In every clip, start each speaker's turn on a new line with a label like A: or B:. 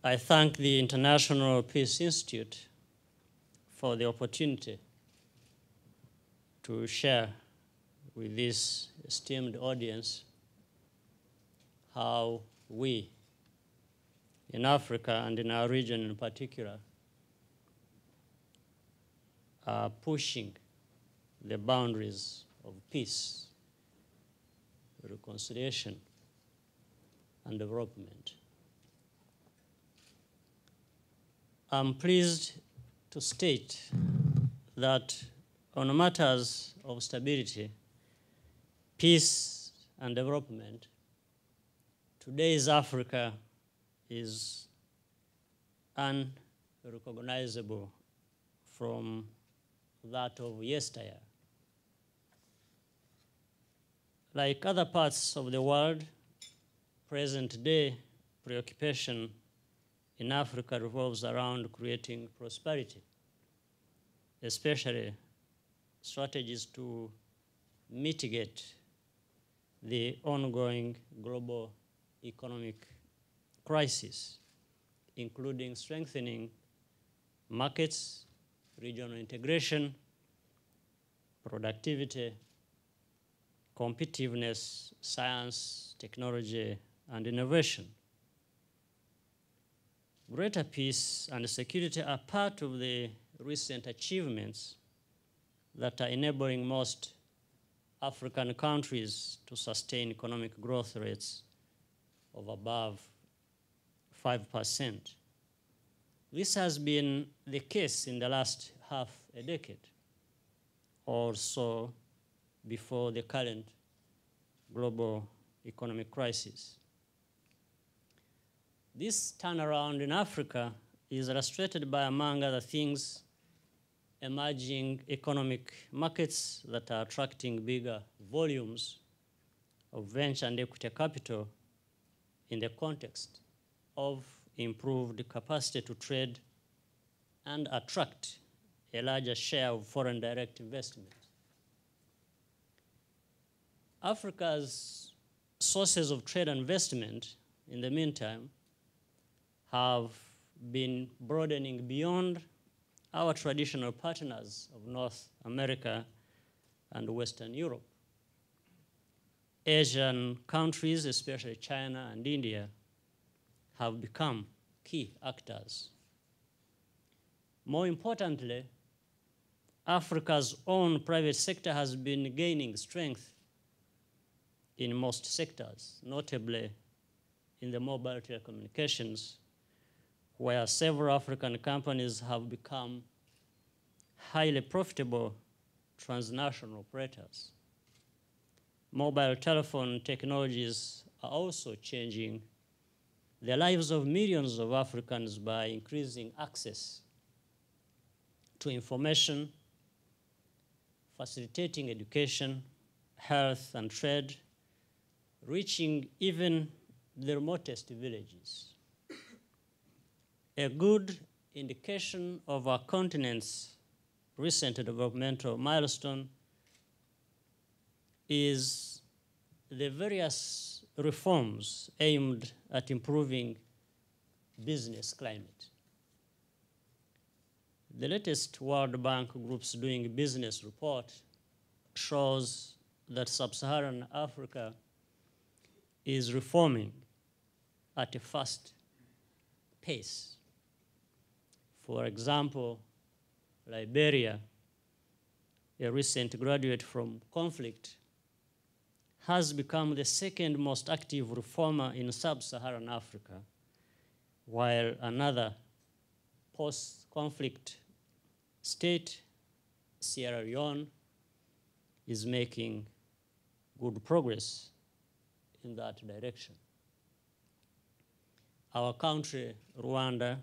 A: I thank the International Peace Institute for the opportunity to share with this esteemed audience how we in Africa and in our region in particular are pushing the boundaries of peace, reconciliation, and development. I'm pleased to state that on matters of stability, peace, and development, today's Africa is unrecognizable from that of yesteryear. Like other parts of the world, present-day preoccupation in Africa revolves around creating prosperity, especially strategies to mitigate the ongoing global economic crisis, including strengthening markets, regional integration, productivity, competitiveness, science, technology, and innovation. Greater peace and security are part of the recent achievements that are enabling most African countries to sustain economic growth rates of above 5%. This has been the case in the last half a decade or so before the current global economic crisis. This turnaround in Africa is illustrated by, among other things, emerging economic markets that are attracting bigger volumes of venture and equity capital in the context of improved capacity to trade and attract a larger share of foreign direct investment. Africa's sources of trade and investment, in the meantime, have been broadening beyond our traditional partners of North America and Western Europe. Asian countries, especially China and India, have become key actors. More importantly, Africa's own private sector has been gaining strength in most sectors, notably in the mobile telecommunications, where several African companies have become highly profitable transnational operators. Mobile telephone technologies are also changing the lives of millions of Africans by increasing access to information, facilitating education, health, and trade, reaching even the remotest villages. A good indication of our continent's recent developmental milestone is the various reforms aimed at improving business climate. The latest World Bank Group's Doing Business report shows that sub-Saharan Africa is reforming at a fast pace. For example, Liberia, a recent graduate from conflict, has become the second most active reformer in sub-Saharan Africa, while another post-conflict state, Sierra Leone, is making good progress in that direction. Our country, Rwanda,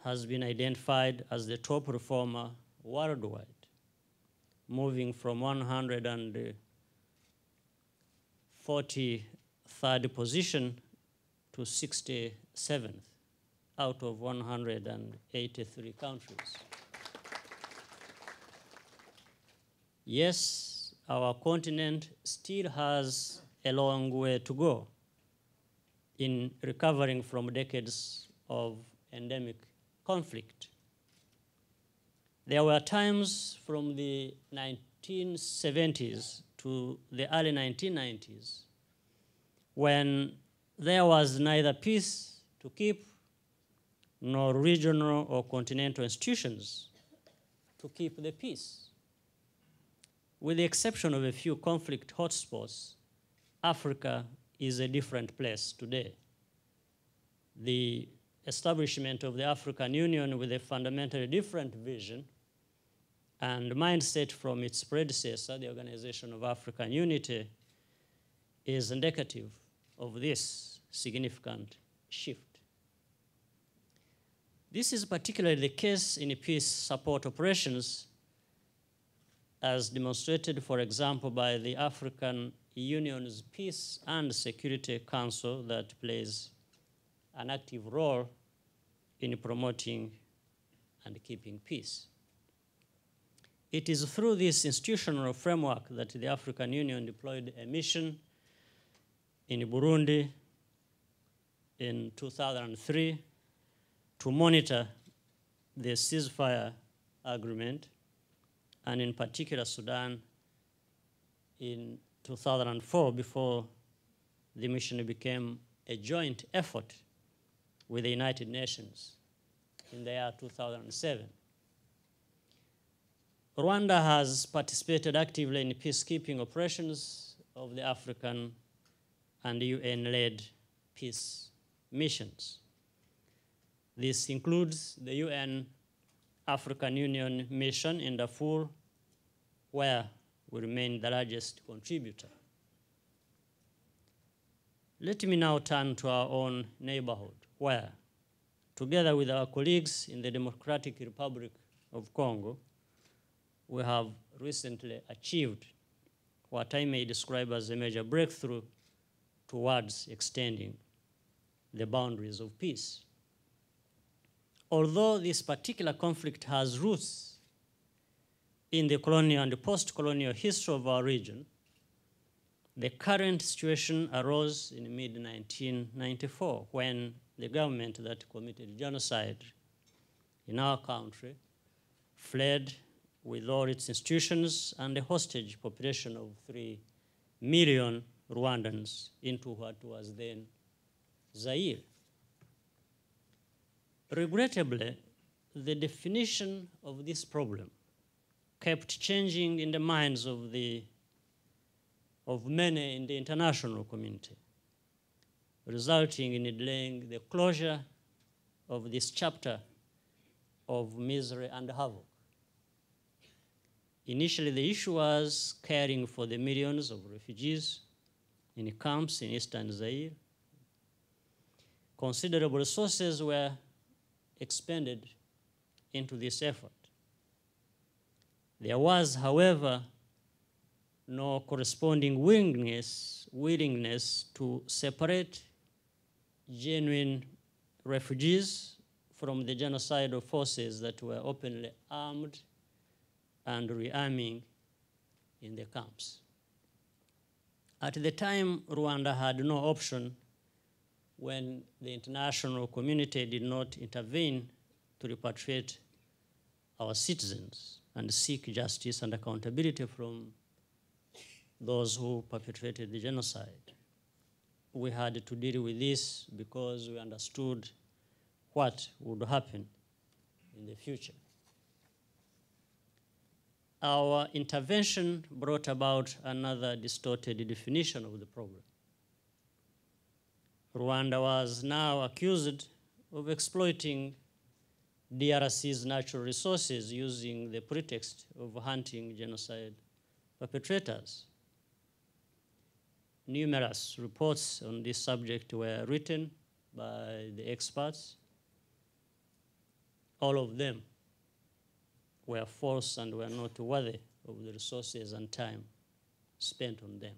A: has been identified as the top reformer worldwide, moving from 143rd position to 67th out of 183 countries. Yes, our continent still has a long way to go in recovering from decades of endemic conflict. There were times from the 1970s to the early 1990s when there was neither peace to keep nor regional or continental institutions to keep the peace. With the exception of a few conflict hotspots, Africa is a different place today. The establishment of the African Union with a fundamentally different vision and mindset from its predecessor, the Organization of African Unity, is indicative of this significant shift. This is particularly the case in peace support operations, as demonstrated, for example, by the African Union's Peace and Security Council that plays an active role in promoting and keeping peace. It is through this institutional framework that the African Union deployed a mission in Burundi in 2003 to monitor the ceasefire agreement, and in particular Sudan in 2004, before the mission became a joint effort with the United Nations in the year 2007. Rwanda has participated actively in peacekeeping operations of the African and UN-led peace missions. This includes the UN African Union mission in Darfur, where we remain the largest contributor. Let me now turn to our own neighborhood, where, together with our colleagues in the Democratic Republic of Congo, we have recently achieved what I may describe as a major breakthrough towards extending the boundaries of peace. Although this particular conflict has roots in the colonial and post-colonial history of our region, the current situation arose in mid-1994 when the government that committed genocide in our country fled with all its institutions and a hostage population of 3 million Rwandans into what was then Zaire. Regrettably, the definition of this problem kept changing in the minds of many in the international community, resulting in delaying the closure of this chapter of misery and havoc. Initially, the issue was caring for the millions of refugees in camps in eastern Zaire. Considerable resources were expended into this effort. There was, however, no corresponding willingness to separate genuine refugees from the genocidal forces that were openly armed and rearming in the camps. At the time, Rwanda had no option when the international community did not intervene to repatriate our citizens and seek justice and accountability from those who perpetrated the genocide. We had to deal with this because we understood what would happen in the future. Our intervention brought about another distorted definition of the problem. Rwanda was now accused of exploiting DRC's natural resources using the pretext of hunting genocide perpetrators. Numerous reports on this subject were written by the experts. All of them were false and were not worthy of the resources and time spent on them.